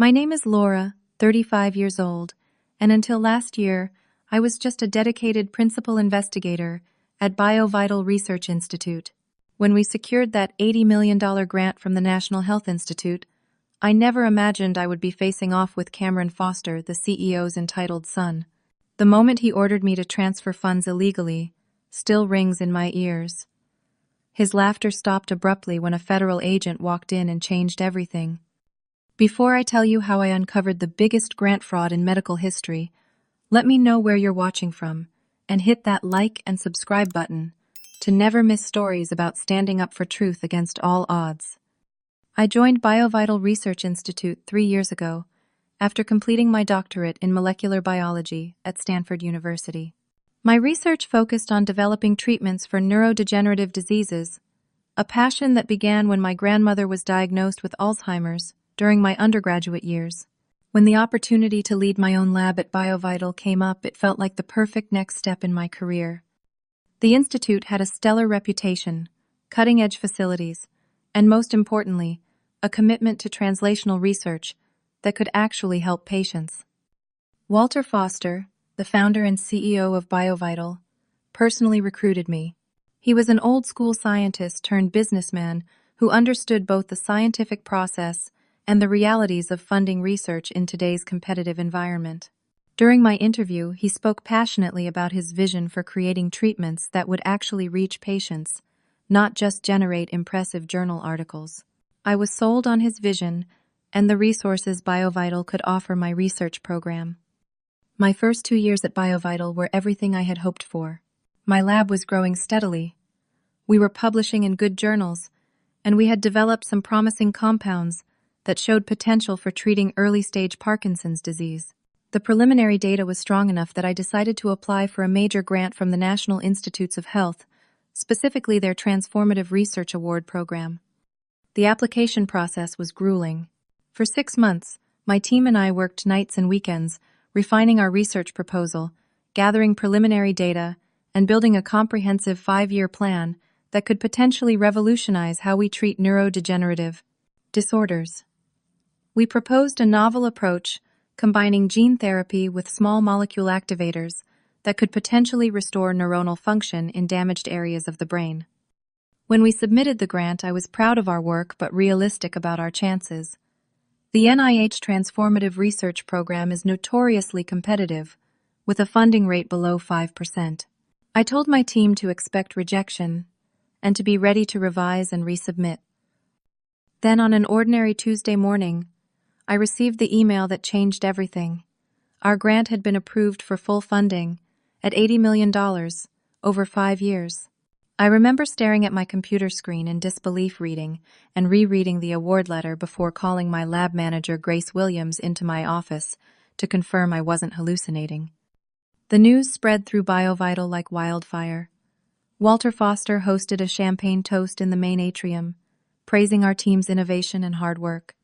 My name is Laura, 35 years old, and until last year, I was just a dedicated principal investigator at BioVital Research Institute. When we secured that $80 million grant from the National Health Institute, I never imagined I would be facing off with Cameron Foster, the CEO's entitled son. The moment he ordered me to transfer funds illegally still rings in my ears. His laughter stopped abruptly when a federal agent walked in and changed everything. Before I tell you how I uncovered the biggest grant fraud in medical history, let me know where you're watching from, and hit that like and subscribe button to never miss stories about standing up for truth against all odds. I joined BioVital Research Institute 3 years ago, after completing my doctorate in molecular biology at Stanford University. My research focused on developing treatments for neurodegenerative diseases, a passion that began when my grandmother was diagnosed with Alzheimer's during my undergraduate years. When the opportunity to lead my own lab at BioVital came up, it felt like the perfect next step in my career. The institute had a stellar reputation, cutting-edge facilities, and most importantly, a commitment to translational research that could actually help patients. Walter Foster, the founder and CEO of BioVital, personally recruited me. He was an old-school scientist turned businessman who understood both the scientific process and the realities of funding research in today's competitive environment. During my interview, he spoke passionately about his vision for creating treatments that would actually reach patients, not just generate impressive journal articles. I was sold on his vision and the resources BioVital could offer my research program. My first 2 years at BioVital were everything I had hoped for. My lab was growing steadily. We were publishing in good journals, and we had developed some promising compounds that showed potential for treating early-stage Parkinson's disease. The preliminary data was strong enough that I decided to apply for a major grant from the National Institutes of Health, specifically their Transformative Research Award program. The application process was grueling. For 6 months, my team and I worked nights and weekends, refining our research proposal, gathering preliminary data, and building a comprehensive 5-year plan that could potentially revolutionize how we treat neurodegenerative disorders. We proposed a novel approach combining gene therapy with small molecule activators that could potentially restore neuronal function in damaged areas of the brain. When we submitted the grant, I was proud of our work but realistic about our chances. The NIH Transformative Research Program is notoriously competitive, with a funding rate below 5%. I told my team to expect rejection and to be ready to revise and resubmit. Then on an ordinary Tuesday morning, I received the email that changed everything. Our grant had been approved for full funding at $80 million over 5 years. I remember staring at my computer screen in disbelief, reading and rereading the award letter before calling my lab manager, Grace Williams, into my office to confirm I wasn't hallucinating. The news spread through BioVital like wildfire. Walter Foster hosted a champagne toast in the main atrium, praising our team's innovation and hard work.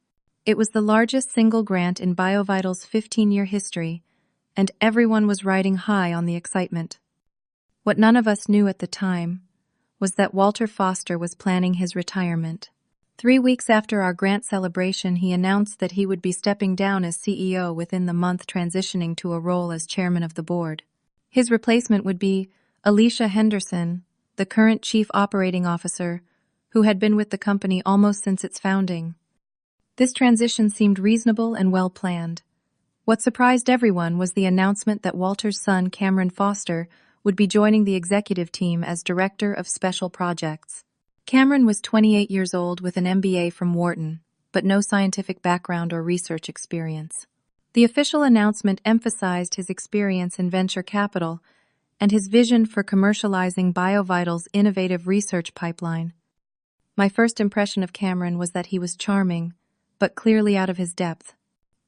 It was the largest single grant in BioVital's 15-year history, and everyone was riding high on the excitement. What none of us knew at the time was that Walter Foster was planning his retirement. 3 weeks after our grant celebration, he announced that he would be stepping down as CEO within the month, transitioning to a role as chairman of the board. His replacement would be Alicia Henderson, the current chief operating officer, who had been with the company almost since its founding. This transition seemed reasonable and well-planned. What surprised everyone was the announcement that Walter's son, Cameron Foster, would be joining the executive team as Director of Special Projects. Cameron was 28 years old with an MBA from Wharton, but no scientific background or research experience. The official announcement emphasized his experience in venture capital and his vision for commercializing BioVital's innovative research pipeline. My first impression of Cameron was that he was charming, but clearly out of his depth.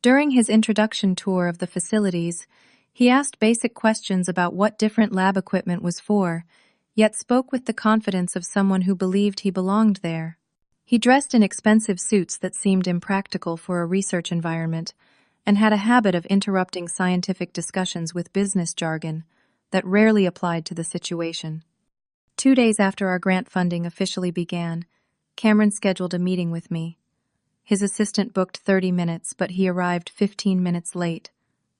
During his introduction tour of the facilities, he asked basic questions about what different lab equipment was for, yet spoke with the confidence of someone who believed he belonged there. He dressed in expensive suits that seemed impractical for a research environment, and had a habit of interrupting scientific discussions with business jargon that rarely applied to the situation. 2 days after our grant funding officially began, Cameron scheduled a meeting with me. His assistant booked 30 minutes, but he arrived 15 minutes late,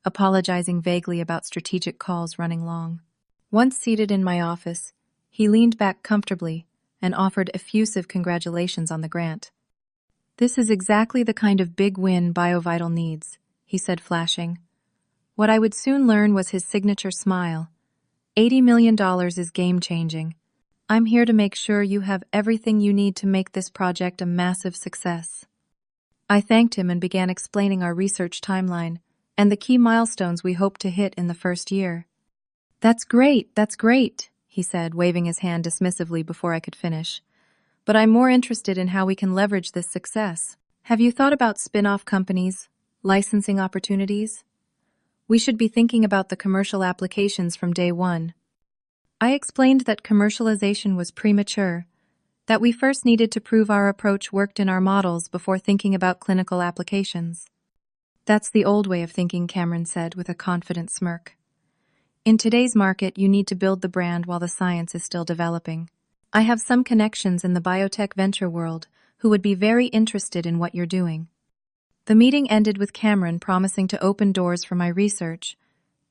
apologizing vaguely about strategic calls running long. Once seated in my office, he leaned back comfortably and offered effusive congratulations on the grant. "This is exactly the kind of big win BioVital needs," he said, flashing. What I would soon learn was his signature smile. $80 million is game-changing. I'm here to make sure you have everything you need to make this project a massive success. I thanked him and began explaining our research timeline and the key milestones we hope to hit in the first year. That's great, he said, waving his hand dismissively before I could finish. But I'm more interested in how we can leverage this success. Have you thought about spin-off companies, licensing opportunities? We should be thinking about the commercial applications from day one. I explained that commercialization was premature, that we first needed to prove our approach worked in our models before thinking about clinical applications. That's the old way of thinking, Cameron said with a confident smirk. In today's market, you need to build the brand while the science is still developing. I have some connections in the biotech venture world who would be very interested in what you're doing. The meeting ended with Cameron promising to open doors for my research,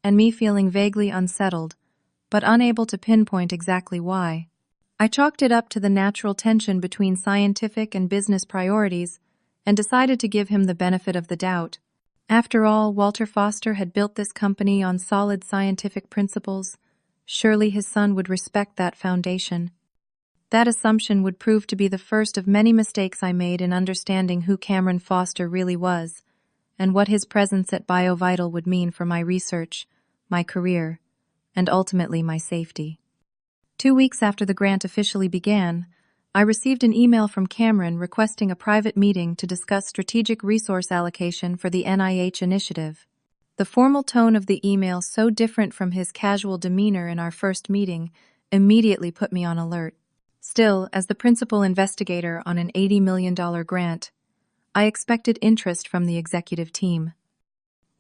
and me feeling vaguely unsettled, but unable to pinpoint exactly why. I chalked it up to the natural tension between scientific and business priorities and decided to give him the benefit of the doubt. After all, Walter Foster had built this company on solid scientific principles. Surely his son would respect that foundation. That assumption would prove to be the first of many mistakes I made in understanding who Cameron Foster really was, and what his presence at BioVital would mean for my research, my career, and ultimately my safety. 2 weeks after the grant officially began, I received an email from Cameron requesting a private meeting to discuss strategic resource allocation for the NIH initiative. The formal tone of the email, so different from his casual demeanor in our first meeting, immediately put me on alert. Still, as the principal investigator on an $80 million grant, I expected interest from the executive team.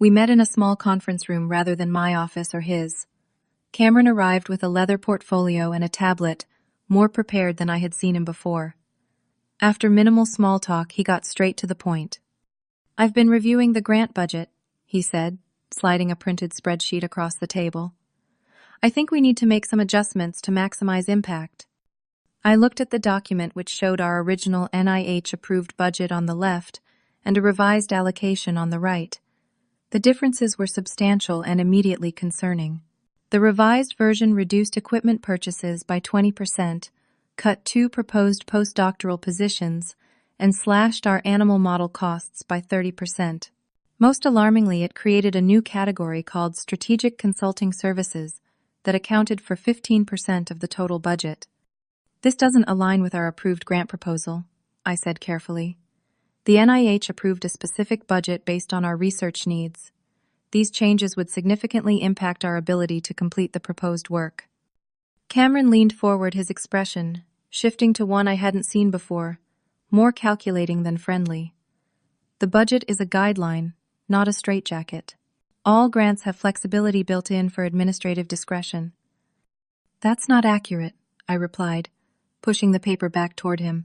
We met in a small conference room rather than my office or his. Cameron arrived with a leather portfolio and a tablet, more prepared than I had seen him before. After minimal small talk, he got straight to the point. "I've been reviewing the grant budget," he said, sliding a printed spreadsheet across the table. "I think we need to make some adjustments to maximize impact." I looked at the document, which showed our original NIH-approved budget on the left and a revised allocation on the right. The differences were substantial and immediately concerning. The revised version reduced equipment purchases by 20%, cut 2 proposed postdoctoral positions, and slashed our animal model costs by 30%. Most alarmingly, it created a new category called Strategic Consulting Services that accounted for 15% of the total budget. "This doesn't align with our approved grant proposal," I said carefully. "The NIH approved a specific budget based on our research needs. These changes would significantly impact our ability to complete the proposed work." Cameron leaned forward, his expression shifting to one I hadn't seen before, more calculating than friendly. "The budget is a guideline, not a straitjacket. All grants have flexibility built in for administrative discretion." "That's not accurate," I replied, pushing the paper back toward him.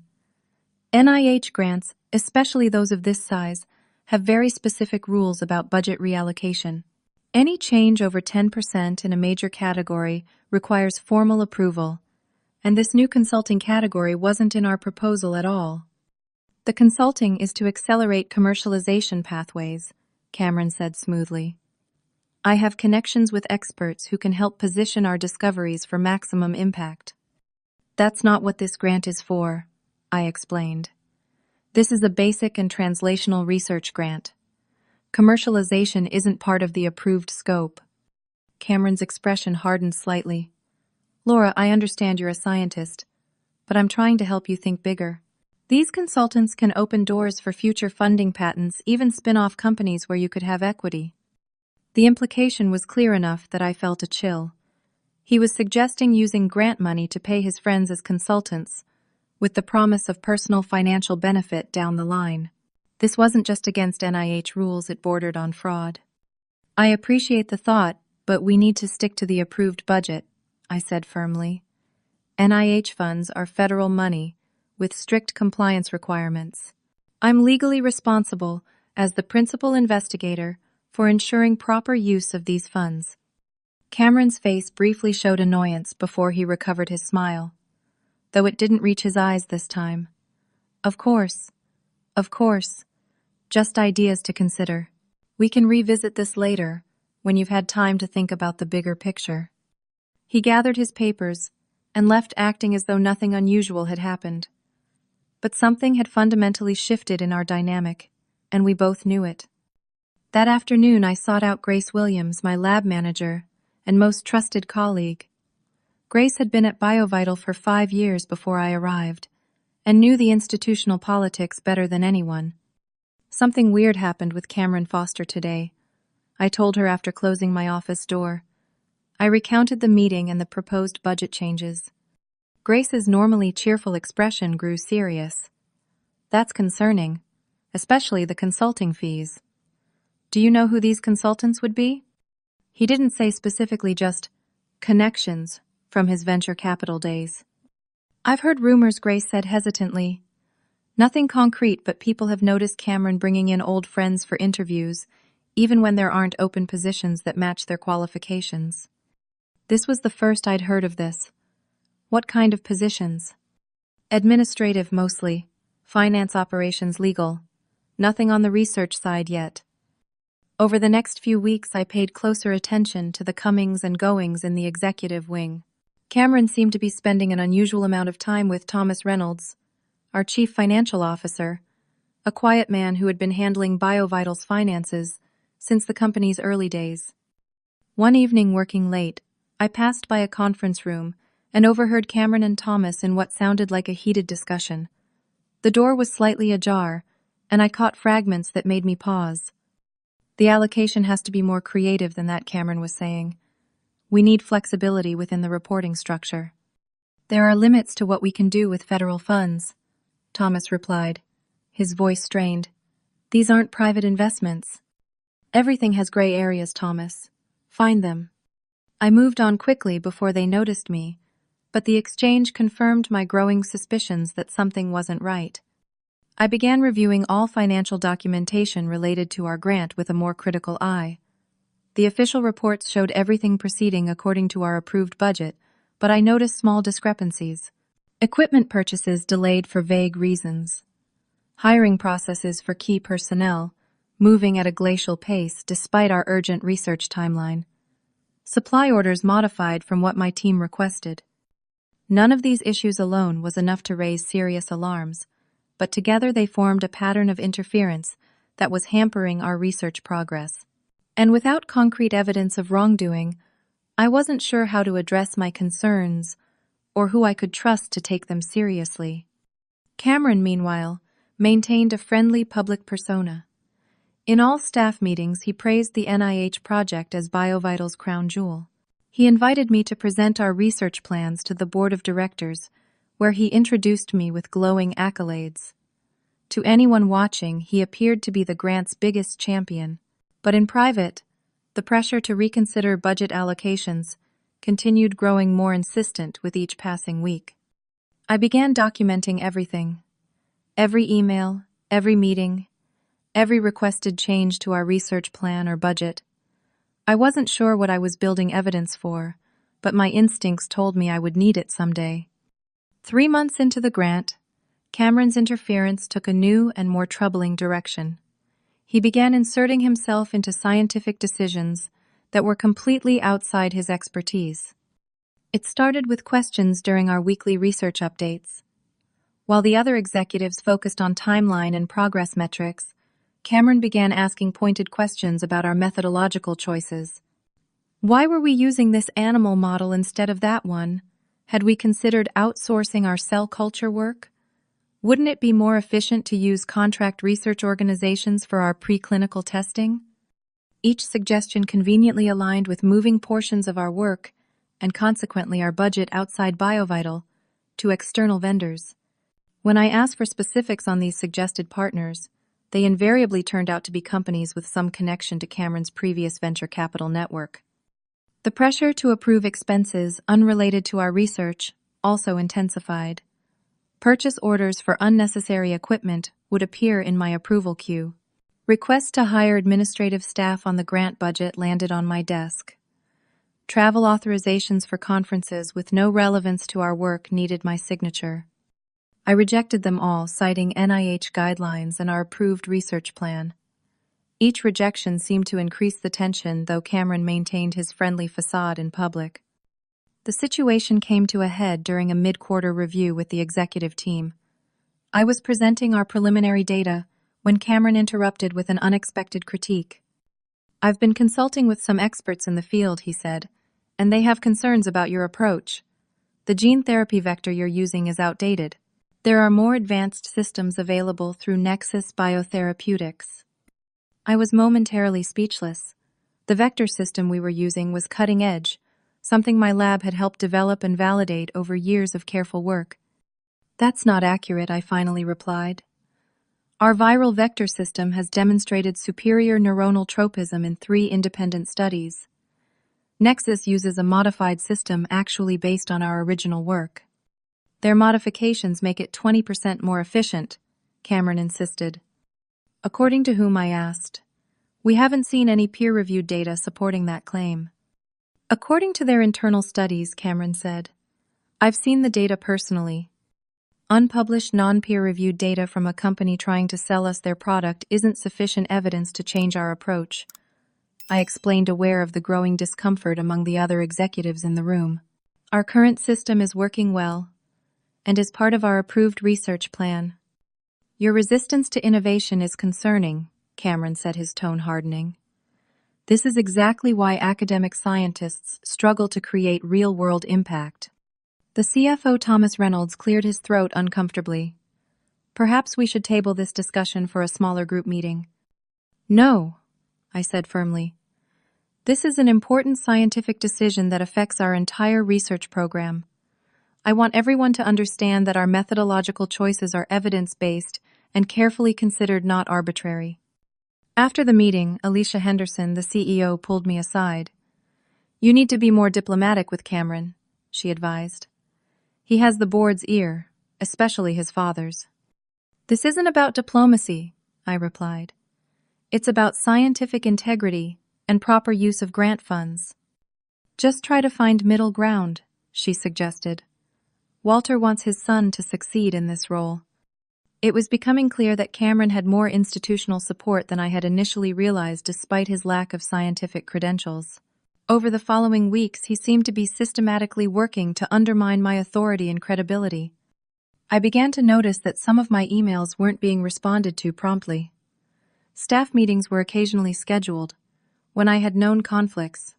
"NIH grants, especially those of this size, have very specific rules about budget reallocation. Any change over 10% in a major category requires formal approval, and this new consulting category wasn't in our proposal at all." "The consulting is to accelerate commercialization pathways," Cameron said smoothly. "I have connections with experts who can help position our discoveries for maximum impact." "That's not what this grant is for," I explained. "This is a basic and translational research grant. Commercialization isn't part of the approved scope." Cameron's expression hardened slightly. "Laura, I understand you're a scientist, but I'm trying to help you think bigger. These consultants can open doors for future funding patents, even spin-off companies where you could have equity." The implication was clear enough that I felt a chill. He was suggesting using grant money to pay his friends as consultants, with the promise of personal financial benefit down the line. This wasn't just against NIH rules, it bordered on fraud. "I appreciate the thought, but we need to stick to the approved budget," I said firmly. "NIH funds are federal money with strict compliance requirements. I'm legally responsible, as the principal investigator, for ensuring proper use of these funds. Cameron's face briefly showed annoyance before he recovered his smile, though it didn't reach his eyes this time. Of course. Of course. Just ideas to consider. We can revisit this later, when you've had time to think about the bigger picture. He gathered his papers and left acting as though nothing unusual had happened. But something had fundamentally shifted in our dynamic, and we both knew it. That afternoon I sought out Grace Williams, my lab manager and most trusted colleague. Grace had been at BioVital for 5 years before I arrived, and knew the institutional politics better than anyone. Something weird happened with Cameron Foster today, I told her after closing my office door. I recounted the meeting and the proposed budget changes. Grace's normally cheerful expression grew serious. That's concerning, especially the consulting fees. Do you know who these consultants would be? He didn't say specifically, just connections from his venture capital days. I've heard rumors, Grace said hesitantly. Nothing concrete, but people have noticed Cameron bringing in old friends for interviews, even when there aren't open positions that match their qualifications. This was the first I'd heard of this. What kind of positions? Administrative mostly. Finance, operations, legal. Nothing on the research side yet. Over the next few weeks I paid closer attention to the comings and goings in the executive wing. Cameron seemed to be spending an unusual amount of time with Thomas Reynolds, our chief financial officer, a quiet man who had been handling BioVital's finances since the company's early days. One evening, working late, I passed by a conference room and overheard Cameron and Thomas in what sounded like a heated discussion. The door was slightly ajar, and I caught fragments that made me pause. The allocation has to be more creative than that, Cameron was saying. We need flexibility within the reporting structure. There are limits to what we can do with federal funds, Thomas replied, his voice strained. These aren't private investments. Everything has gray areas, Thomas. Find them. I moved on quickly before they noticed me, but the exchange confirmed my growing suspicions that something wasn't right. I began reviewing all financial documentation related to our grant with a more critical eye. The official reports showed everything proceeding according to our approved budget, but I noticed small discrepancies. Equipment purchases delayed for vague reasons. Hiring processes for key personnel, moving at a glacial pace despite our urgent research timeline. Supply orders modified from what my team requested. None of these issues alone was enough to raise serious alarms, but together they formed a pattern of interference that was hampering our research progress. And without concrete evidence of wrongdoing, I wasn't sure how to address my concerns or who I could trust to take them seriously. Cameron, meanwhile, maintained a friendly public persona. In all staff meetings, he praised the NIH project as BioVital's crown jewel. He invited me to present our research plans to the board of directors, where he introduced me with glowing accolades. To anyone watching, he appeared to be the grant's biggest champion. But in private, the pressure to reconsider budget allocations continued growing more insistent with each passing week. I began documenting everything. Every email, every meeting, every requested change to our research plan or budget. I wasn't sure what I was building evidence for, but my instincts told me I would need it someday. 3 months into the grant, Cameron's interference took a new and more troubling direction. He began inserting himself into scientific decisions that were completely outside his expertise. It started with questions during our weekly research updates. While the other executives focused on timeline and progress metrics, Cameron began asking pointed questions about our methodological choices. Why were we using this animal model instead of that one? Had we considered outsourcing our cell culture work? Wouldn't it be more efficient to use contract research organizations for our preclinical testing? Each suggestion conveniently aligned with moving portions of our work, and consequently our budget outside BioVital, to external vendors. When I asked for specifics on these suggested partners, they invariably turned out to be companies with some connection to Cameron's previous venture capital network. The pressure to approve expenses unrelated to our research also intensified. Purchase orders for unnecessary equipment would appear in my approval queue. Requests to hire administrative staff on the grant budget landed on my desk. Travel authorizations for conferences with no relevance to our work needed my signature. I rejected them all, citing NIH guidelines and our approved research plan. Each rejection seemed to increase the tension, though Cameron maintained his friendly facade in public. The situation came to a head during a mid-quarter review with the executive team. I was presenting our preliminary data when Cameron interrupted with an unexpected critique. "I've been consulting with some experts in the field," he said, "and they have concerns about your approach. The gene therapy vector you're using is outdated. There are more advanced systems available through Nexus Biotherapeutics." I was momentarily speechless. The vector system we were using was cutting edge, something my lab had helped develop and validate over years of careful work. "That's not accurate," I finally replied. "Our viral vector system has demonstrated superior neuronal tropism in 3 independent studies. Nexus uses a modified system actually based on our original work. Their modifications make it 20% more efficient," Cameron insisted. "According to whom?" I asked. "We haven't seen any peer-reviewed data supporting that claim." "According to their internal studies," Cameron said. "I've seen the data personally. Unpublished, non-peer-reviewed data from a company trying to sell us their product isn't sufficient evidence to change our approach," I explained, aware of the growing discomfort among the other executives in the room. "Our current system is working well and is part of our approved research plan." "Your resistance to innovation is concerning," Cameron said, his tone hardening. "This is exactly why academic scientists struggle to create real-world impact." The CFO, Thomas Reynolds, cleared his throat uncomfortably. "Perhaps we should table this discussion for a smaller group meeting." "No," I said firmly. "This is an important scientific decision that affects our entire research program. I want everyone to understand that our methodological choices are evidence-based and carefully considered, not arbitrary." After the meeting, Alicia Henderson, the CEO, pulled me aside. "You need to be more diplomatic with Cameron," she advised. "He has the board's ear, especially his father's." "This isn't about diplomacy," I replied. "It's about scientific integrity and proper use of grant funds." "Just try to find middle ground," she suggested. "Walter wants his son to succeed in this role." It was becoming clear that Cameron had more institutional support than I had initially realized, despite his lack of scientific credentials. Over the following weeks, he seemed to be systematically working to undermine my authority and credibility. I began to notice that some of my emails weren't being responded to promptly. Staff meetings were occasionally scheduled, when I had known conflicts.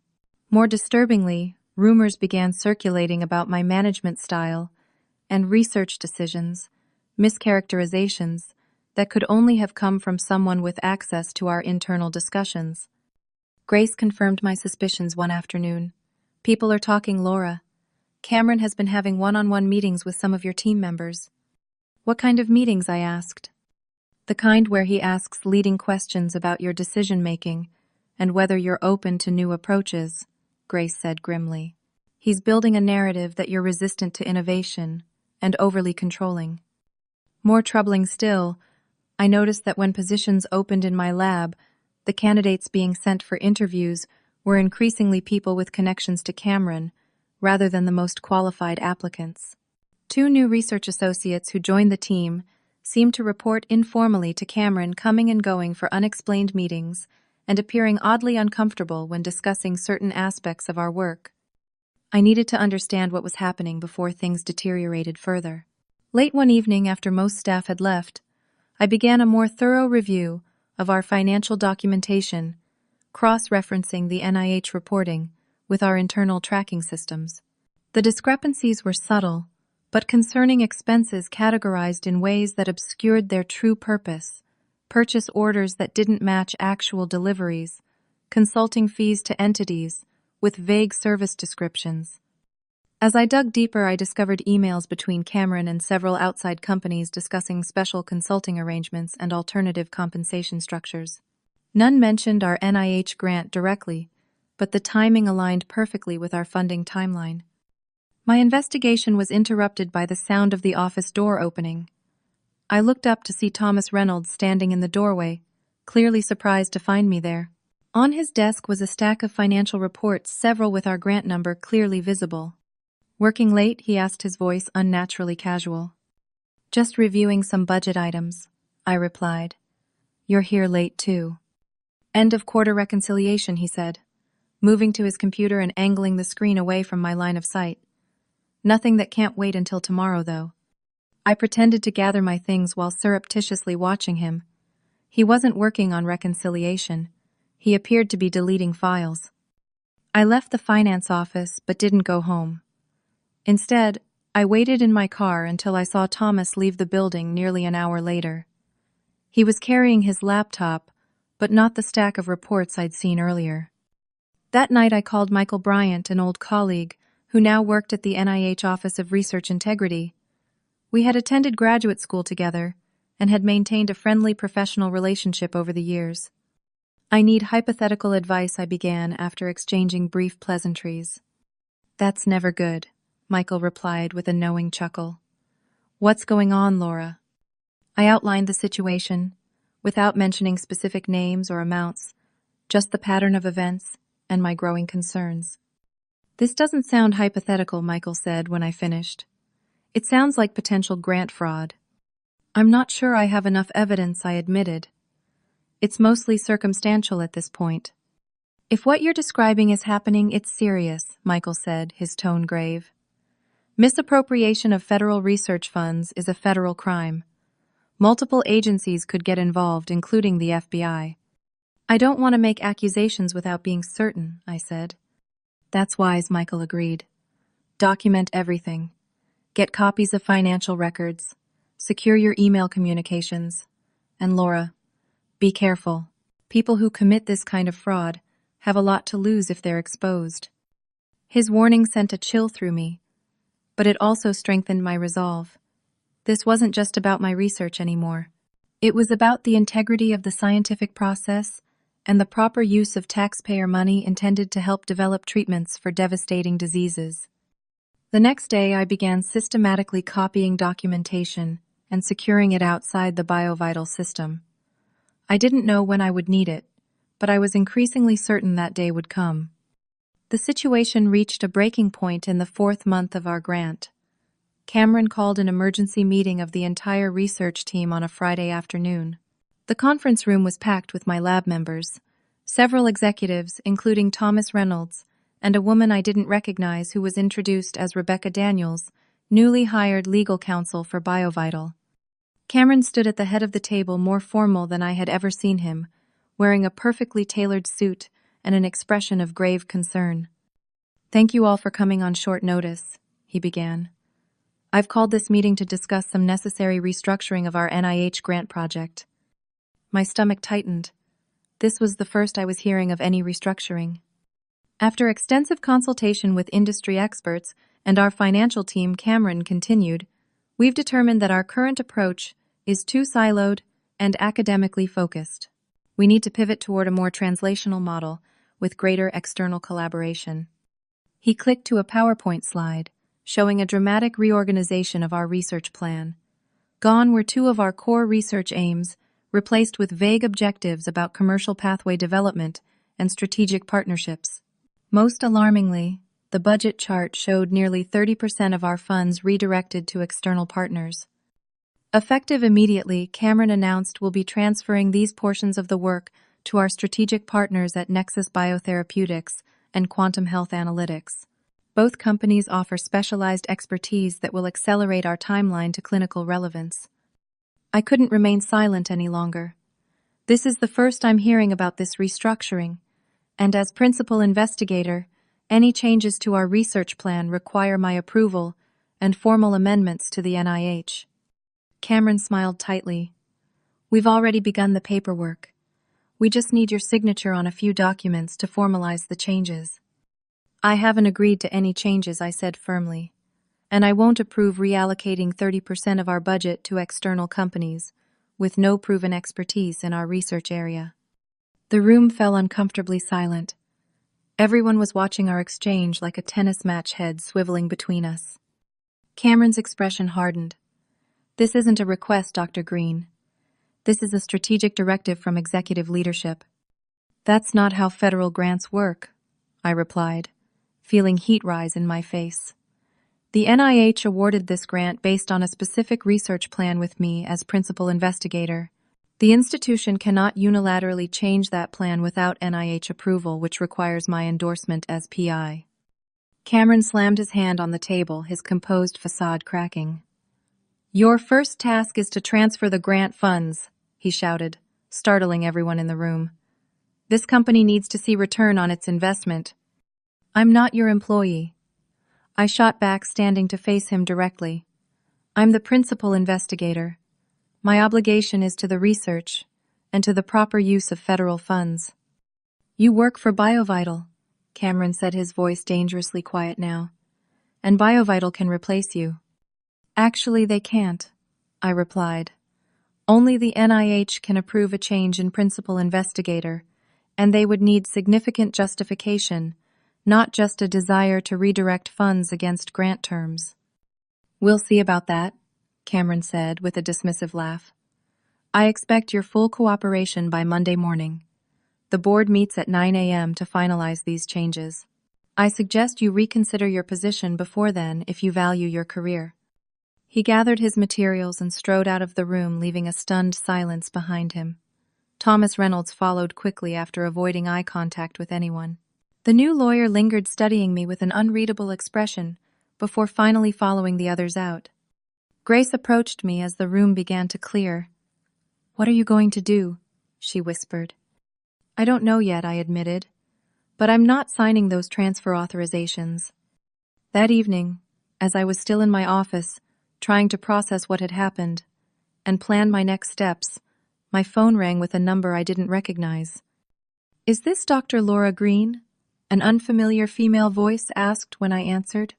More disturbingly, rumors began circulating about my management style and research decisions, mischaracterizations that could only have come from someone with access to our internal discussions. Grace confirmed my suspicions one afternoon. "People are talking, Laura. Cameron has been having one-on-one meetings with some of your team members." "What kind of meetings?" I asked. "The kind where he asks leading questions about your decision-making and whether you're open to new approaches," Grace said grimly. "He's building a narrative that you're resistant to innovation and overly controlling." More troubling still, I noticed that when positions opened in my lab, the candidates being sent for interviews were increasingly people with connections to Cameron, rather than the most qualified applicants. 2 new research associates who joined the team seemed to report informally to Cameron, coming and going for unexplained meetings and appearing oddly uncomfortable when discussing certain aspects of our work. I needed to understand what was happening before things deteriorated further. Late one evening, after most staff had left, I began a more thorough review of our financial documentation, cross-referencing the NIH reporting with our internal tracking systems. The discrepancies were subtle, but concerning expenses categorized in ways that obscured their true purpose: purchase orders that didn't match actual deliveries, consulting fees to entities with vague service descriptions. As I dug deeper, I discovered emails between Cameron and several outside companies discussing special consulting arrangements and alternative compensation structures. None mentioned our NIH grant directly, but the timing aligned perfectly with our funding timeline. My investigation was interrupted by the sound of the office door opening. I looked up to see Thomas Reynolds standing in the doorway, clearly surprised to find me there. On his desk was a stack of financial reports, several with our grant number clearly visible. "Working late?" he asked, his voice unnaturally casual. "Just reviewing some budget items," I replied. "You're here late too." "End of quarter reconciliation," he said, moving to his computer and angling the screen away from my line of sight. "Nothing that can't wait until tomorrow, though." I pretended to gather my things while surreptitiously watching him. He wasn't working on reconciliation. He appeared to be deleting files. I left the finance office but didn't go home. Instead, I waited in my car until I saw Thomas leave the building nearly an hour later. He was carrying his laptop, but not the stack of reports I'd seen earlier. That night I called Michael Bryant, an old colleague, who now worked at the NIH Office of Research Integrity. We had attended graduate school together and had maintained a friendly professional relationship over the years. "I need hypothetical advice," I began after exchanging brief pleasantries. "That's never good," Michael replied with a knowing chuckle. "What's going on, Laura?" I outlined the situation, without mentioning specific names or amounts, just the pattern of events and my growing concerns. "This doesn't sound hypothetical," Michael said when I finished. "It sounds like potential grant fraud." "I'm not sure I have enough evidence," I admitted. "It's mostly circumstantial at this point." "If what you're describing is happening, it's serious," Michael said, his tone grave. "Misappropriation of federal research funds is a federal crime. Multiple agencies could get involved, including the FBI. "I don't want to make accusations without being certain," I said. "That's wise," Michael agreed. "Document everything. Get copies of financial records. Secure your email communications. And Laura, be careful. People who commit this kind of fraud have a lot to lose if they're exposed." His warning sent a chill through me, but it also strengthened my resolve. This wasn't just about my research anymore. It was about the integrity of the scientific process and the proper use of taxpayer money intended to help develop treatments for devastating diseases. The next day, I began systematically copying documentation and securing it outside the BioVital system. I didn't know when I would need it, but I was increasingly certain that day would come. The situation reached a breaking point in the 4th month of our grant. Cameron called an emergency meeting of the entire research team on a Friday afternoon. The conference room was packed with my lab members, several executives, including Thomas Reynolds, and a woman I didn't recognize who was introduced as Rebecca Daniels, newly hired legal counsel for BioVital. Cameron stood at the head of the table, more formal than I had ever seen him, wearing a perfectly tailored suit and an expression of grave concern. "Thank you all for coming on short notice," he began. "I've called this meeting to discuss some necessary restructuring of our NIH grant project." My stomach tightened. This was the first I was hearing of any restructuring. After extensive consultation with industry experts and our financial team, Cameron continued, "We've determined that our current approach is too siloed and academically focused. We need to pivot toward a more translational model with greater external collaboration." He clicked to a PowerPoint slide, showing a dramatic reorganization of our research plan. Gone were 2 of our core research aims, replaced with vague objectives about commercial pathway development and strategic partnerships. Most alarmingly, the budget chart showed nearly 30% of our funds redirected to external partners. Effective immediately, Cameron announced we'll be transferring these portions of the work to our strategic partners at Nexus Biotherapeutics and Quantum Health Analytics. Both companies offer specialized expertise that will accelerate our timeline to clinical relevance. I couldn't remain silent any longer. This is the first I'm hearing about this restructuring, and as principal investigator, any changes to our research plan require my approval and formal amendments to the NIH. Cameron smiled tightly. "We've already begun the paperwork. We just need your signature on a few documents to formalize the changes." "I haven't agreed to any changes," I said firmly, "and I won't approve reallocating 30% of our budget to external companies with no proven expertise in our research area." The room fell uncomfortably silent. Everyone was watching our exchange like a tennis match head swiveling between us. Cameron's expression hardened. This isn't a request, Dr. Green. This is a strategic directive from executive leadership. That's not how federal grants work, I replied, feeling heat rise in my face. The NIH awarded this grant based on a specific research plan with me as principal investigator. The institution cannot unilaterally change that plan without NIH approval, which requires my endorsement as PI. Cameron slammed his hand on the table, his composed facade cracking. Your first task is to transfer the grant funds, he shouted, startling everyone in the room. This company needs to see return on its investment. I'm not your employee. I shot back, standing to face him directly. I'm the principal investigator. My obligation is to the research and to the proper use of federal funds. You work for BioVital, Cameron said, his voice dangerously quiet now. And BioVital can replace you. Actually, they can't, I replied. Only the NIH can approve a change in principal investigator, and they would need significant justification, not just a desire to redirect funds against grant terms. We'll see about that, Cameron said with a dismissive laugh. I expect your full cooperation by Monday morning. The board meets at 9 a.m. to finalize these changes. I suggest you reconsider your position before then if you value your career. He gathered his materials and strode out of the room, leaving a stunned silence behind him. Thomas Reynolds followed quickly after avoiding eye contact with anyone. The new lawyer lingered, studying me with an unreadable expression before finally following the others out. Grace approached me as the room began to clear. What are you going to do? She whispered. I don't know yet, I admitted, but I'm not signing those transfer authorizations. That evening, as I was still in my office, trying to process what had happened and plan my next steps, my phone rang with a number I didn't recognize. Is this Dr. Laura Green? An unfamiliar female voice asked when I answered.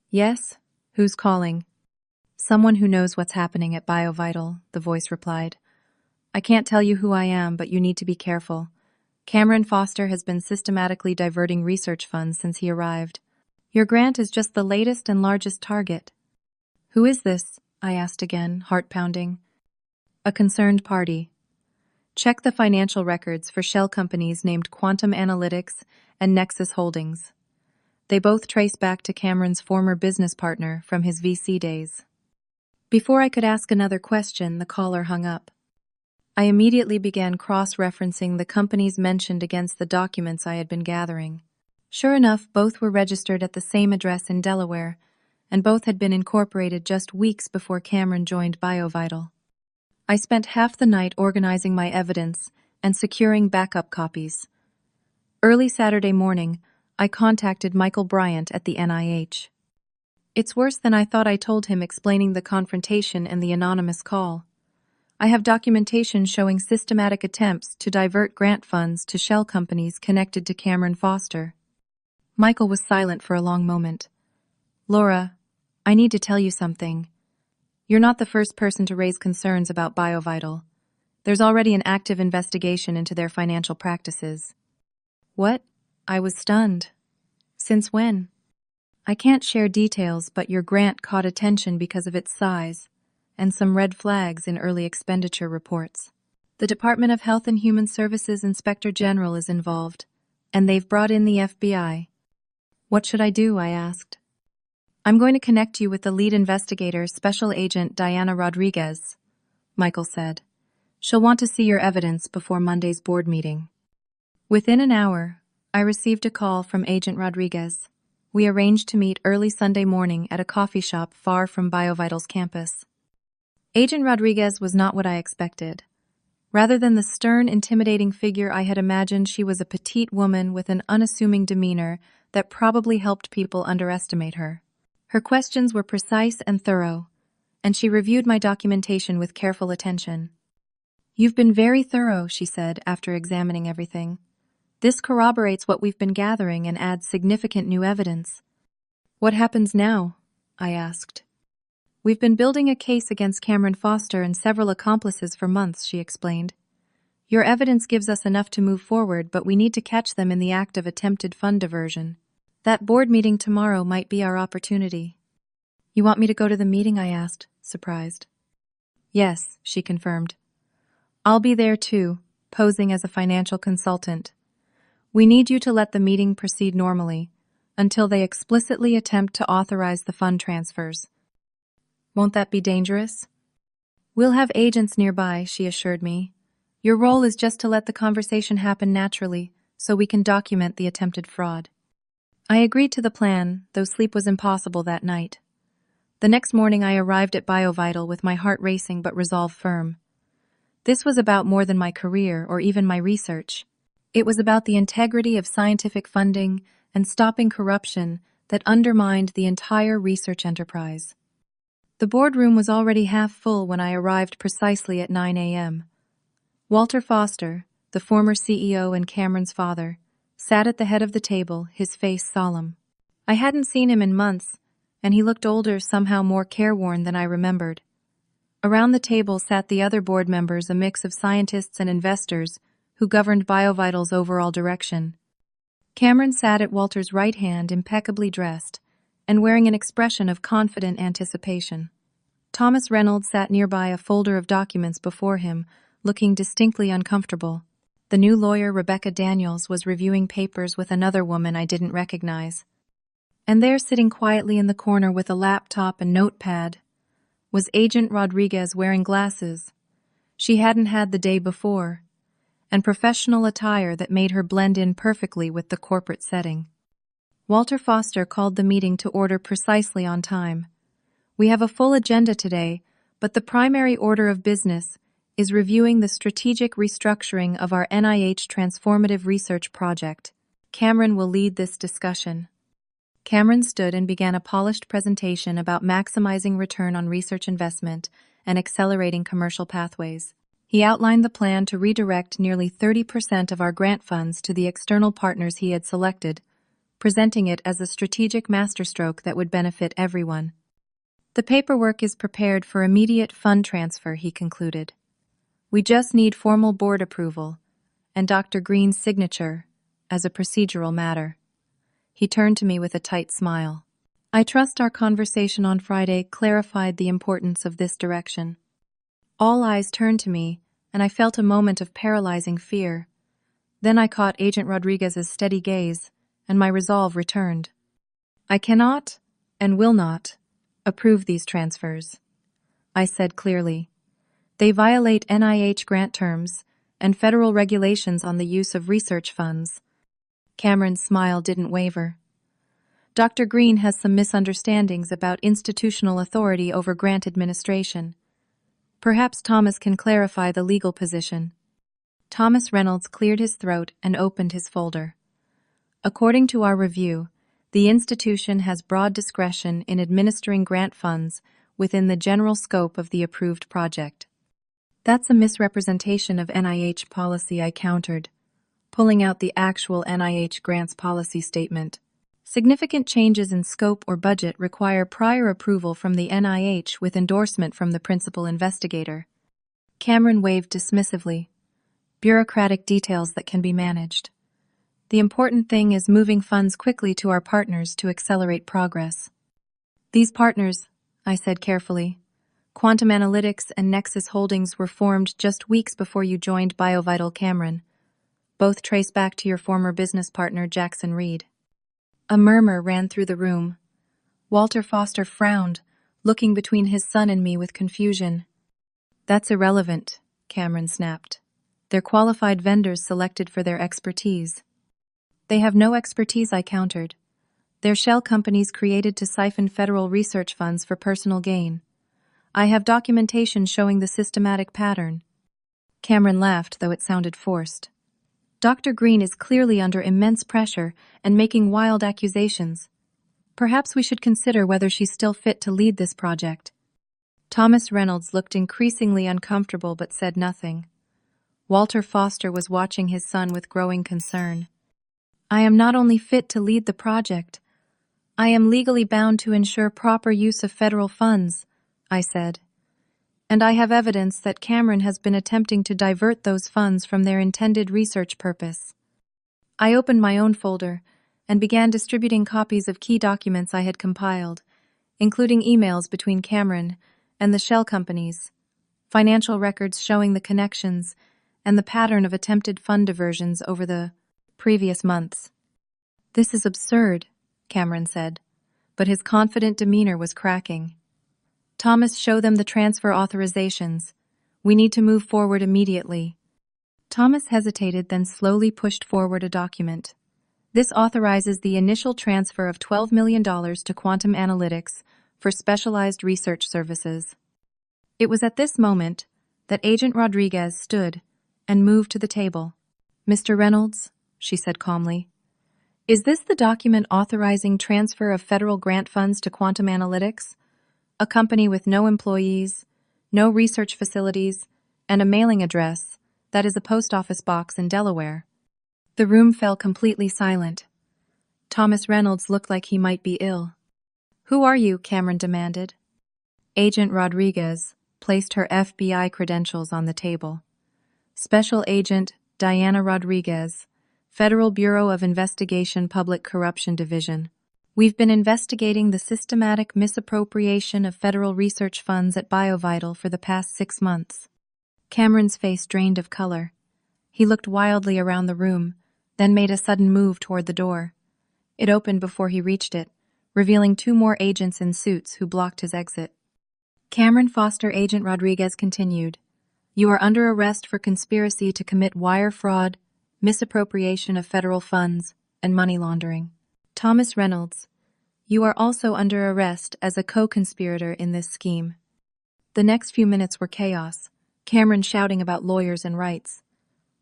Yes, who's calling? Someone who knows what's happening at BioVital, the voice replied. I can't tell you who I am, but you need to be careful. Cameron Foster has been systematically diverting research funds since he arrived. Your grant is just the latest and largest target. Who is this? I asked again, heart pounding. A concerned party. Check the financial records for shell companies named Quantum Analytics and Nexus Holdings. They both trace back to Cameron's former business partner from his VC days. Before I could ask another question, the caller hung up. I immediately began cross-referencing the companies mentioned against the documents I had been gathering. Sure enough, both were registered at the same address in Delaware, and both had been incorporated just weeks before Cameron joined BioVital. I spent half the night organizing my evidence and securing backup copies. Early Saturday morning, I contacted Michael Bryant at the NIH. It's worse than I thought, I told him, explaining the confrontation and the anonymous call. I have documentation showing systematic attempts to divert grant funds to shell companies connected to Cameron Foster. Michael was silent for a long moment. Laura, I need to tell you something. You're not the first person to raise concerns about BioVital. There's already an active investigation into their financial practices. What? I was stunned. Since when? I can't share details, but your grant caught attention because of its size and some red flags in early expenditure reports. The Department of Health and Human Services Inspector General is involved, and they've brought in the FBI. What should I do? I asked. I'm going to connect you with the lead investigator, Special Agent Diana Rodriguez, Michael said. She'll want to see your evidence before Monday's board meeting. Within an hour, I received a call from Agent Rodriguez. We arranged to meet early Sunday morning at a coffee shop far from BioVital's campus. Agent Rodriguez was not what I expected. Rather than the stern, intimidating figure I had imagined, she was a petite woman with an unassuming demeanor that probably helped people underestimate her. Her questions were precise and thorough, and she reviewed my documentation with careful attention. You've been very thorough, she said after examining everything. This corroborates what we've been gathering and adds significant new evidence. What happens now? I asked. We've been building a case against Cameron Foster and several accomplices for months, she explained. Your evidence gives us enough to move forward, but we need to catch them in the act of attempted fund diversion. That board meeting tomorrow might be our opportunity. You want me to go to the meeting? I asked, surprised. Yes, she confirmed. I'll be there too, posing as a financial consultant. We need you to let the meeting proceed normally, until they explicitly attempt to authorize the fund transfers. Won't that be dangerous? We'll have agents nearby, she assured me. Your role is just to let the conversation happen naturally, so we can document the attempted fraud. I agreed to the plan, though sleep was impossible that night. The next morning I arrived at BioVital with my heart racing but resolve firm. This was about more than my career or even my research. It was about the integrity of scientific funding and stopping corruption that undermined the entire research enterprise. The boardroom was already half full when I arrived precisely at 9 a.m. Walter Foster, the former CEO and Cameron's father, sat at the head of the table, his face solemn. I hadn't seen him in months, and he looked older, somehow more careworn than I remembered. Around the table sat the other board members, a mix of scientists and investors who governed BioVital's overall direction. Cameron sat at Walter's right hand, impeccably dressed, and wearing an expression of confident anticipation. Thomas Reynolds sat nearby, a folder of documents before him, looking distinctly uncomfortable. The new lawyer, Rebecca Daniels, was reviewing papers with another woman I didn't recognize. And there, sitting quietly in the corner with a laptop and notepad, was Agent Rodriguez, wearing glasses she hadn't had the day before, and professional attire that made her blend in perfectly with the corporate setting. Walter Foster called the meeting to order precisely on time. We have a full agenda today, but the primary order of business is reviewing the strategic restructuring of our NIH transformative research project. Cameron will lead this discussion. Cameron stood and began a polished presentation about maximizing return on research investment and accelerating commercial pathways. He outlined the plan to redirect nearly 30% of our grant funds to the external partners he had selected, presenting it as a strategic masterstroke that would benefit everyone. The paperwork is prepared for immediate fund transfer, he concluded. We just need formal board approval and Dr. Green's signature as a procedural matter. He turned to me with a tight smile. I trust our conversation on Friday clarified the importance of this direction. All eyes turned to me, and I felt a moment of paralyzing fear. Then I caught Agent Rodriguez's steady gaze, and my resolve returned. I cannot, and will not, approve these transfers, I said clearly. They violate NIH grant terms and federal regulations on the use of research funds. Cameron's smile didn't waver. Dr. Green has some misunderstandings about institutional authority over grant administration. Perhaps Thomas can clarify the legal position. Thomas Reynolds cleared his throat and opened his folder. According to our review, the institution has broad discretion in administering grant funds within the general scope of the approved project. That's a misrepresentation of NIH policy, I countered, pulling out the actual NIH grants policy statement. Significant changes in scope or budget require prior approval from the NIH with endorsement from the principal investigator. Cameron waved dismissively. Bureaucratic details that can be managed. The important thing is moving funds quickly to our partners to accelerate progress. These partners, I said carefully, Quantum Analytics and Nexus Holdings, were formed just weeks before you joined BioVital, Cameron. Both trace back to your former business partner, Jackson Reed. A murmur ran through the room. Walter Foster frowned, looking between his son and me with confusion. That's irrelevant, Cameron snapped. They're qualified vendors selected for their expertise. They have no expertise, I countered. They're shell companies created to siphon federal research funds for personal gain. I have documentation showing the systematic pattern. Cameron laughed, though it sounded forced. Dr. Green is clearly under immense pressure and making wild accusations. Perhaps we should consider whether she's still fit to lead this project. Thomas Reynolds looked increasingly uncomfortable but said nothing. Walter Foster was watching his son with growing concern. I am not only fit to lead the project, I am legally bound to ensure proper use of federal funds, I said. And I have evidence that Cameron has been attempting to divert those funds from their intended research purpose. I opened my own folder and began distributing copies of key documents I had compiled, including emails between Cameron and the shell companies. financial records showing the connections and the pattern of attempted fund diversions over the previous months. "This is absurd," Cameron said, but his confident demeanor was cracking. "Thomas, show them the transfer authorizations. We need to move forward immediately." Thomas hesitated, then slowly pushed forward a document. "This authorizes the initial transfer of $12 million to Quantum Analytics for specialized research services." It was at this moment that Agent Rodriguez stood and moved to the table. "Mr. Reynolds," she said calmly, "is this the document authorizing transfer of federal grant funds to Quantum Analytics, a company with no employees, no research facilities, and a mailing address that is a post office box in Delaware?" The room fell completely silent. Thomas Reynolds looked like he might be ill. "Who are you?" Cameron demanded. Agent Rodriguez placed her FBI credentials on the table. "Special Agent Diana Rodriguez, Federal Bureau of Investigation Public Corruption Division. We've been investigating the systematic misappropriation of federal research funds at BioVital for the past 6 months." Cameron's face drained of color. He looked wildly around the room, then made a sudden move toward the door. It opened before he reached it, revealing 2 more agents in suits who blocked his exit. "Cameron Foster," Agent Rodriguez continued, "you are under arrest for conspiracy to commit wire fraud, misappropriation of federal funds, and money laundering. Thomas Reynolds, you are also under arrest as a co-conspirator in this scheme." The next few minutes were chaos, Cameron shouting about lawyers and rights,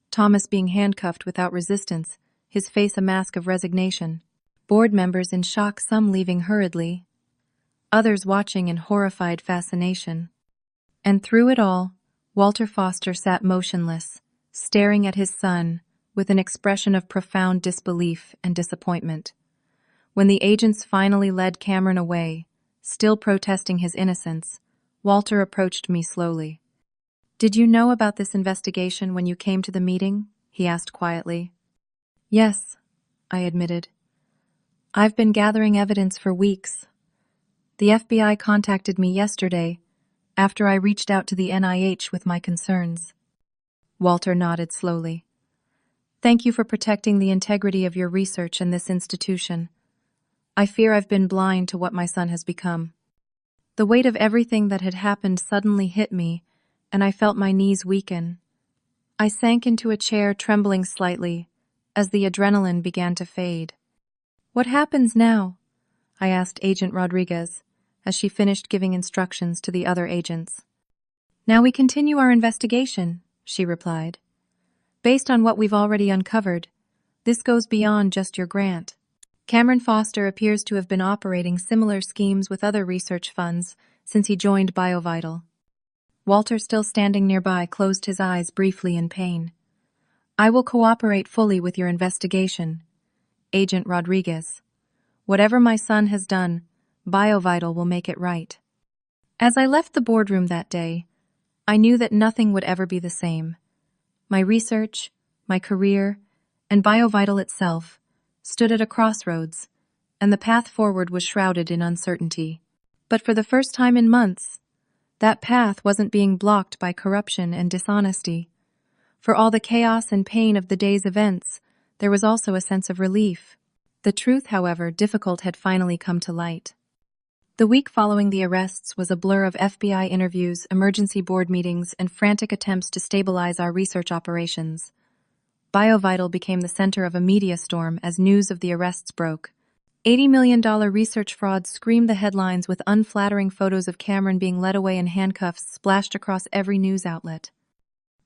Thomas being handcuffed without resistance, his face a mask of resignation, board members in shock, some leaving hurriedly, others watching in horrified fascination. And through it all, Walter Foster sat motionless, staring at his son with an expression of profound disbelief and disappointment. When the agents finally led Cameron away, still protesting his innocence, Walter approached me slowly. "Did you know about this investigation when you came to the meeting?" he asked quietly. "Yes," I admitted. "I've been gathering evidence for weeks. The FBI contacted me yesterday after I reached out to the NIH with my concerns." Walter nodded slowly. "Thank you for protecting the integrity of your research in this institution. I fear I've been blind to what my son has become." The weight of everything that had happened suddenly hit me, and I felt my knees weaken. I sank into a chair, trembling slightly, as the adrenaline began to fade. "What happens now?" I asked Agent Rodriguez, as she finished giving instructions to the other agents. "Now we continue our investigation," she replied. "Based on what we've already uncovered, this goes beyond just your grant. Cameron Foster appears to have been operating similar schemes with other research funds since he joined BioVital." Walter, still standing nearby, closed his eyes briefly in pain. "I will cooperate fully with your investigation, Agent Rodriguez. Whatever my son has done, BioVital will make it right." As I left the boardroom that day, I knew that nothing would ever be the same. My research, my career, and BioVital itself stood at a crossroads, and the path forward was shrouded in uncertainty. But for the first time in months, that path wasn't being blocked by corruption and dishonesty. For all the chaos and pain of the day's events, there was also a sense of relief. The truth, however difficult, had finally come to light. The week following the arrests was a blur of FBI interviews, emergency board meetings, and frantic attempts to stabilize our research operations. BioVital became the center of a media storm as news of the arrests broke. $80 million research fraud screamed the headlines, with unflattering photos of Cameron being led away in handcuffs splashed across every news outlet.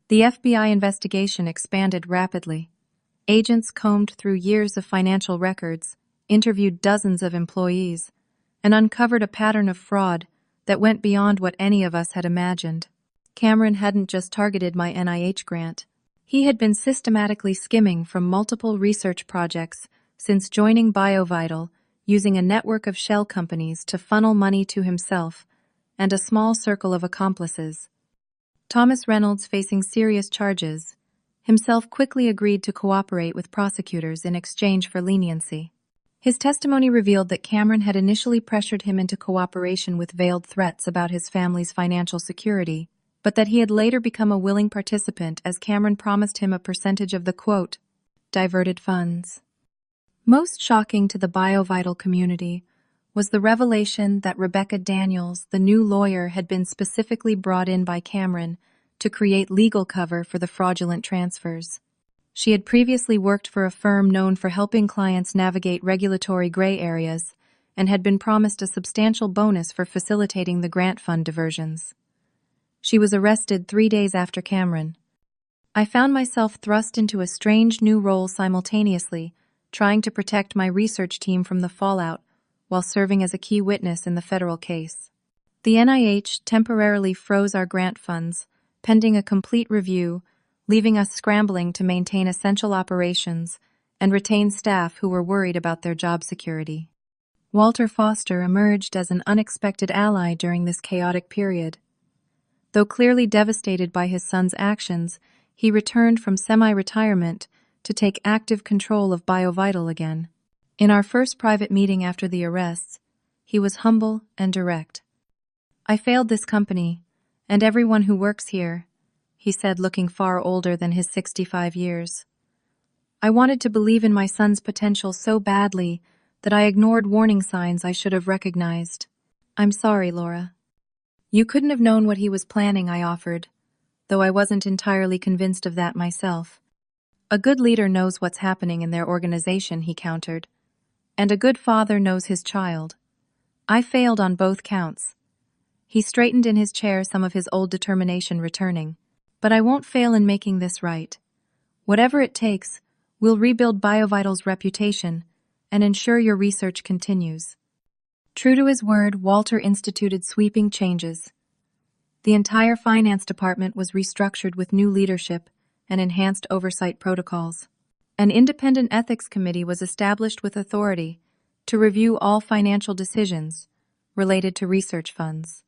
The FBI investigation expanded rapidly. Agents combed through years of financial records, interviewed dozens of employees, and uncovered a pattern of fraud that went beyond what any of us had imagined. Cameron hadn't just targeted my NIH grant. He had been systematically skimming from multiple research projects since joining BioVital, using a network of shell companies to funnel money to himself and a small circle of accomplices. Thomas Reynolds, facing serious charges, himself quickly agreed to cooperate with prosecutors in exchange for leniency. His testimony revealed that Cameron had initially pressured him into cooperation with veiled threats about his family's financial security, but that he had later become a willing participant as Cameron promised him a percentage of the, quote, diverted funds. Most shocking to the BioVital community was the revelation that Rebecca Daniels, the new lawyer, had been specifically brought in by Cameron to create legal cover for the fraudulent transfers. She had previously worked for a firm known for helping clients navigate regulatory gray areas and had been promised a substantial bonus for facilitating the grant fund diversions. She was arrested 3 days after Cameron. I found myself thrust into a strange new role simultaneously, trying to protect my research team from the fallout while serving as a key witness in the federal case. The NIH temporarily froze our grant funds, pending a complete review, leaving us scrambling to maintain essential operations and retain staff who were worried about their job security. Walter Foster emerged as an unexpected ally during this chaotic period. Though clearly devastated by his son's actions, he returned from semi-retirement to take active control of BioVital again. In our first private meeting after the arrests, he was humble and direct. "I failed this company, and everyone who works here," he said, looking far older than his 65 years. "I wanted to believe in my son's potential so badly that I ignored warning signs I should have recognized. I'm sorry, Laura." "You couldn't have known what he was planning," I offered, though I wasn't entirely convinced of that myself. "A good leader knows what's happening in their organization," he countered. "And a good father knows his child. I failed on both counts." He straightened in his chair, some of his old determination returning. "But I won't fail in making this right. Whatever it takes, we'll rebuild BioVital's reputation and ensure your research continues." True to his word, Walter instituted sweeping changes. The entire finance department was restructured with new leadership and enhanced oversight protocols. An independent ethics committee was established with authority to review all financial decisions related to research funds.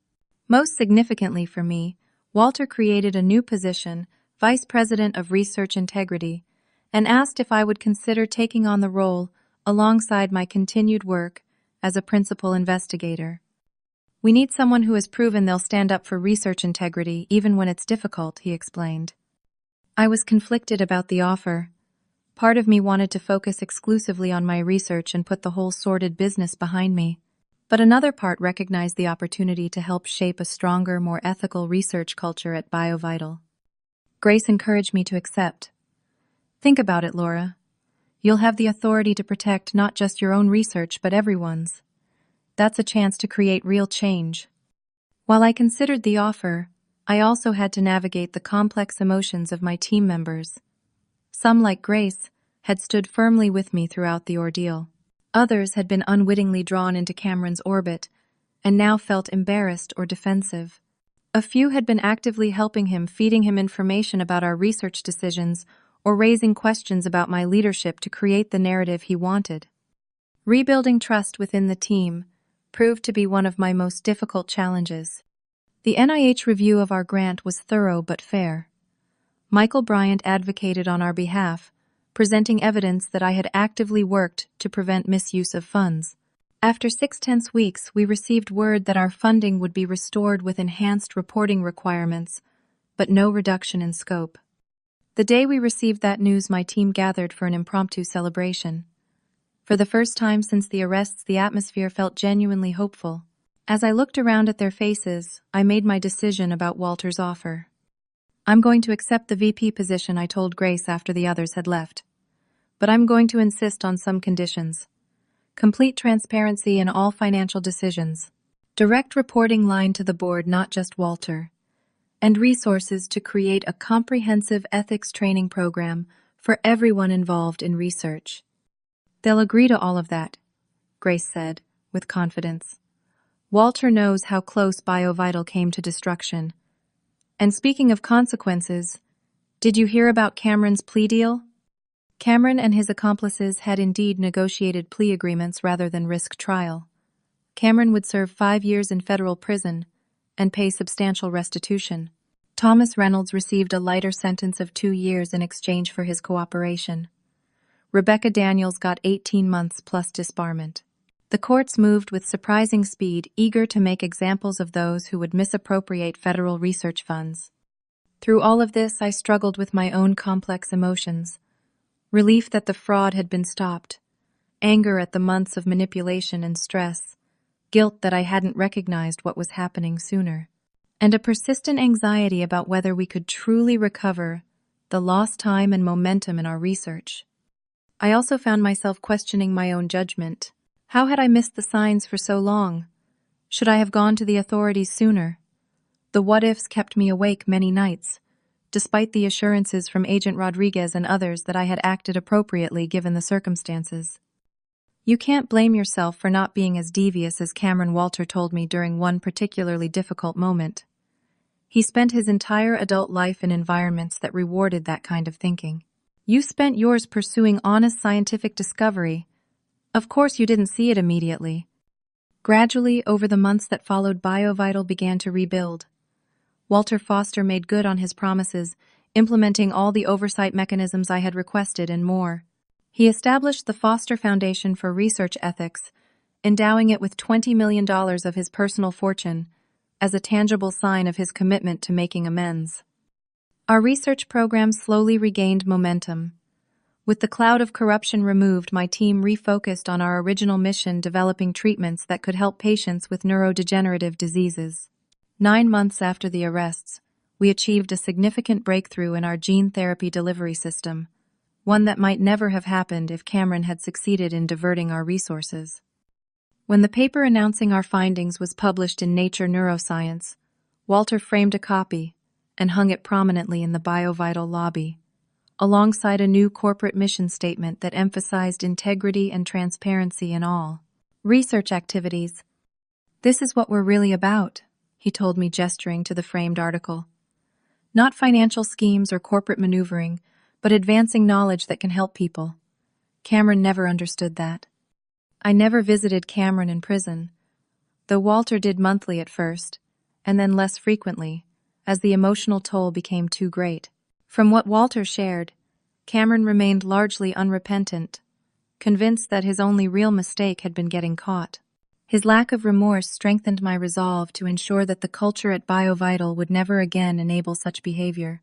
Most significantly for me, Walter created a new position, Vice President of Research Integrity, and asked if I would consider taking on the role alongside my continued work as a principal investigator. "We need someone who has proven they'll stand up for research integrity even when it's difficult," he explained. I was conflicted about the offer. Part of me wanted to focus exclusively on my research and put the whole sordid business behind me, but another part recognized the opportunity to help shape a stronger, more ethical research culture at BioVital. Grace encouraged me to accept. "Think about it, Laura. You'll have the authority to protect not just your own research, but everyone's. That's a chance to create real change." While I considered the offer, I also had to navigate the complex emotions of my team members. Some, like Grace, had stood firmly with me throughout the ordeal. Others had been unwittingly drawn into Cameron's orbit and now felt embarrassed or defensive. A few had been actively helping him, feeding him information about our research decisions or raising questions about my leadership to create the narrative he wanted. Rebuilding trust within the team proved to be one of my most difficult challenges. The NIH review of our grant was thorough but fair. Michael Bryant advocated on our behalf, presenting evidence that I had actively worked to prevent misuse of funds. After 6 weeks, we received word that our funding would be restored with enhanced reporting requirements, but no reduction in scope. The day we received that news, my team gathered for an impromptu celebration. For the first time since the arrests, the atmosphere felt genuinely hopeful. As I looked around at their faces, I made my decision about Walter's offer. "I'm going to accept the VP position," I told Grace after the others had left. "But I'm going to insist on some conditions. Complete transparency in all financial decisions. Direct reporting line to the board, not just Walter. And resources to create a comprehensive ethics training program for everyone involved in research." "They'll agree to all of that," Grace said, with confidence. "Walter knows how close BioVital came to destruction. And speaking of consequences, did you hear about Cameron's plea deal?" Cameron and his accomplices had indeed negotiated plea agreements rather than risk trial. Cameron would serve 5 years in federal prison and pay substantial restitution. Thomas Reynolds received a lighter sentence of 2 years in exchange for his cooperation. Rebecca Daniels got 18 months plus disbarment. The courts moved with surprising speed, eager to make examples of those who would misappropriate federal research funds. Through all of this, I struggled with my own complex emotions. Relief that the fraud had been stopped, anger at the months of manipulation and stress, guilt that I hadn't recognized what was happening sooner, and a persistent anxiety about whether we could truly recover the lost time and momentum in our research. I also found myself questioning my own judgment. How had I missed the signs for so long? Should I have gone to the authorities sooner? The what-ifs kept me awake many nights, despite the assurances from Agent Rodriguez and others that I had acted appropriately given the circumstances. You can't blame yourself for not being as devious as Cameron Walter told me during one particularly difficult moment. He spent his entire adult life in environments that rewarded that kind of thinking. You spent yours pursuing honest scientific discovery. Of course you didn't see it immediately. Gradually, over the months that followed, BioVital began to rebuild. Walter Foster made good on his promises, implementing all the oversight mechanisms I had requested and more. He established the Foster Foundation for Research Ethics, endowing it with $20 million of his personal fortune, as a tangible sign of his commitment to making amends. Our research program slowly regained momentum. With the cloud of corruption removed, my team refocused on our original mission, developing treatments that could help patients with neurodegenerative diseases. 9 months after the arrests, we achieved a significant breakthrough in our gene therapy delivery system, one that might never have happened if Cameron had succeeded in diverting our resources. When the paper announcing our findings was published in Nature Neuroscience, Walter framed a copy and hung it prominently in the BioVital lobby, alongside a new corporate mission statement that emphasized integrity and transparency in all research activities. "This is what we're really about," he told me, gesturing to the framed article. "Not financial schemes or corporate maneuvering, but advancing knowledge that can help people." Cameron never understood that. I never visited Cameron in prison, though Walter did monthly at first, and then less frequently, as the emotional toll became too great. From what Walter shared, Cameron remained largely unrepentant, convinced that his only real mistake had been getting caught. His lack of remorse strengthened my resolve to ensure that the culture at BioVital would never again enable such behavior.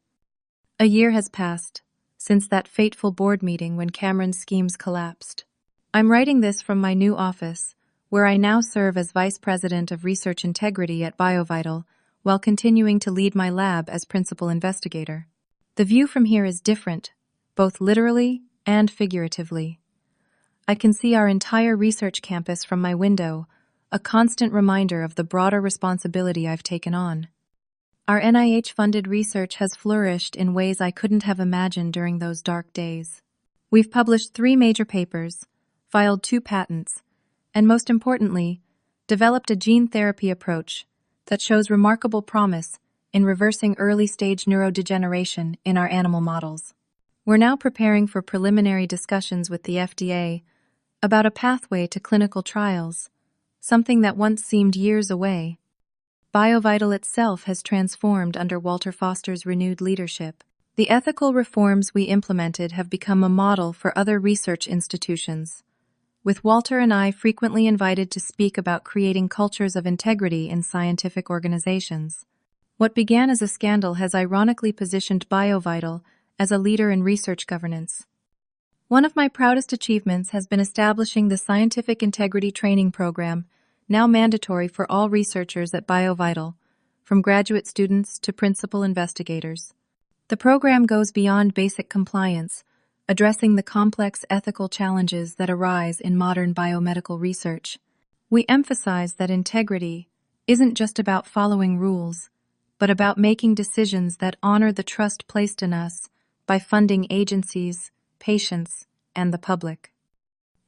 A year has passed since that fateful board meeting when Cameron's schemes collapsed. I'm writing this from my new office, where I now serve as Vice President of Research Integrity at BioVital, while continuing to lead my lab as Principal Investigator. The view from here is different, both literally and figuratively. I can see our entire research campus from my window, a constant reminder of the broader responsibility I've taken on. Our NIH-funded research has flourished in ways I couldn't have imagined during those dark days. We've published 3 major papers, filed 2 patents, and most importantly, developed a gene therapy approach that shows remarkable promise in reversing early-stage neurodegeneration in our animal models. We're now preparing for preliminary discussions with the FDA about a pathway to clinical trials, something that once seemed years away. BioVital itself has transformed under Walter Foster's renewed leadership. The ethical reforms we implemented have become a model for other research institutions, with Walter and I frequently invited to speak about creating cultures of integrity in scientific organizations. What began as a scandal has ironically positioned BioVital as a leader in research governance. One of my proudest achievements has been establishing the Scientific Integrity Training Program, now mandatory for all researchers at BioVital, from graduate students to principal investigators. The program goes beyond basic compliance, addressing the complex ethical challenges that arise in modern biomedical research. We emphasize that integrity isn't just about following rules, but about making decisions that honor the trust placed in us by funding agencies, patients, and the public.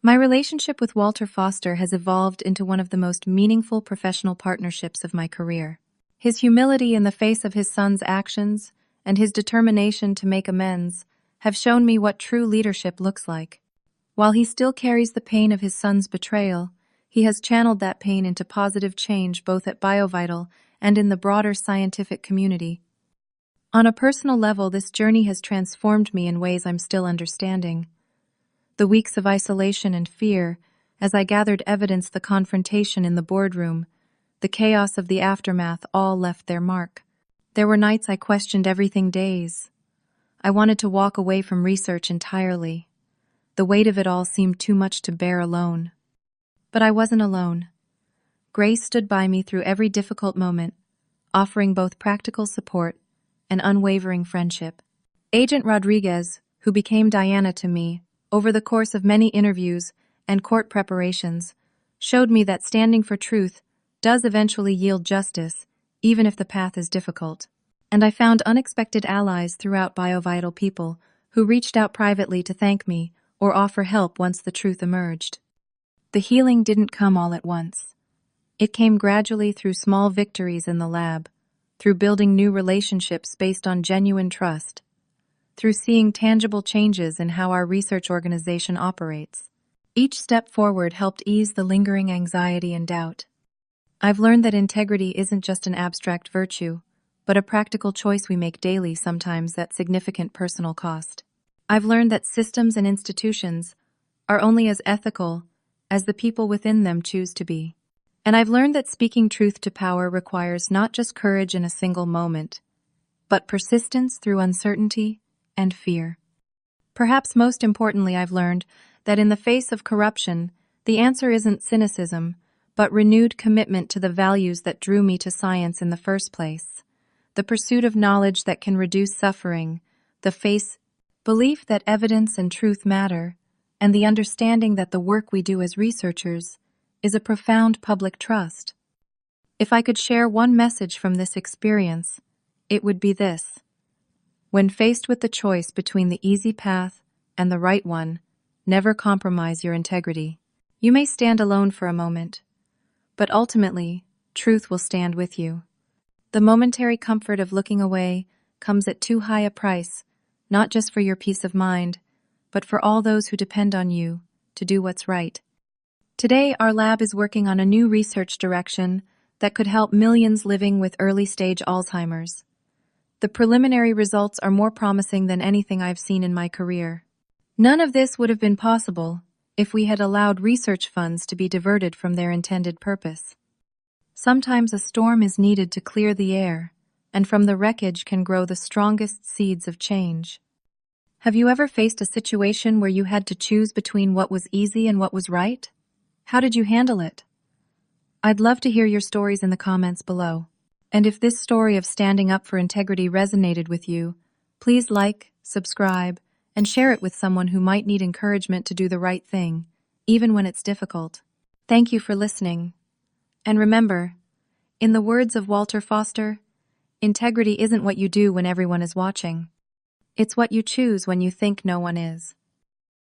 My relationship with Walter Foster has evolved into one of the most meaningful professional partnerships of my career. His humility in the face of his son's actions and his determination to make amends have shown me what true leadership looks like. While he still carries the pain of his son's betrayal, he has channeled that pain into positive change both at BioVital and in the broader scientific community. On a personal level, this journey has transformed me in ways I'm still understanding. The weeks of isolation and fear, As I gathered evidence, the confrontation in the boardroom, the chaos of the aftermath all left their mark. There were nights I questioned everything, days I wanted to walk away from research entirely. The weight of it all seemed too much to bear alone. But I wasn't alone. Grace stood by me through every difficult moment, offering both practical support and unwavering friendship. Agent Rodriguez, who became Diana to me, over the course of many interviews and court preparations, showed me that standing for truth does eventually yield justice, even if the path is difficult. And I found unexpected allies throughout BioVital, people who reached out privately to thank me or offer help once the truth emerged. The healing didn't come all at once. It came gradually through small victories in the lab, through building new relationships based on genuine trust, through seeing tangible changes in how our research organization operates. Each step forward helped ease the lingering anxiety and doubt. I've learned that integrity isn't just an abstract virtue, but a practical choice we make daily, sometimes at significant personal cost. I've learned that systems and institutions are only as ethical as the people within them choose to be. And I've learned that speaking truth to power requires not just courage in a single moment, but persistence through uncertainty and fear. Perhaps most importantly, I've learned that in the face of corruption, the answer isn't cynicism, but renewed commitment to the values that drew me to science in the first place. The pursuit of knowledge that can reduce suffering, belief that evidence and truth matter, and the understanding that the work we do as researchers is a profound public trust. If I could share one message from this experience, it would be this. When faced with the choice between the easy path and the right one, never compromise your integrity. You may stand alone for a moment, but ultimately, truth will stand with you. The momentary comfort of looking away comes at too high a price, not just for your peace of mind, but for all those who depend on you to do what's right. Today, our lab is working on a new research direction that could help millions living with early-stage Alzheimer's. The preliminary results are more promising than anything I've seen in my career. None of this would have been possible if we had allowed research funds to be diverted from their intended purpose. Sometimes a storm is needed to clear the air, and from the wreckage can grow the strongest seeds of change. Have you ever faced a situation where you had to choose between what was easy and what was right? How did you handle it? I'd love to hear your stories in the comments below. And if this story of standing up for integrity resonated with you, please like, subscribe, and share it with someone who might need encouragement to do the right thing, even when it's difficult. Thank you for listening. And remember, in the words of Walter Foster, integrity isn't what you do when everyone is watching. It's what you choose when you think no one is.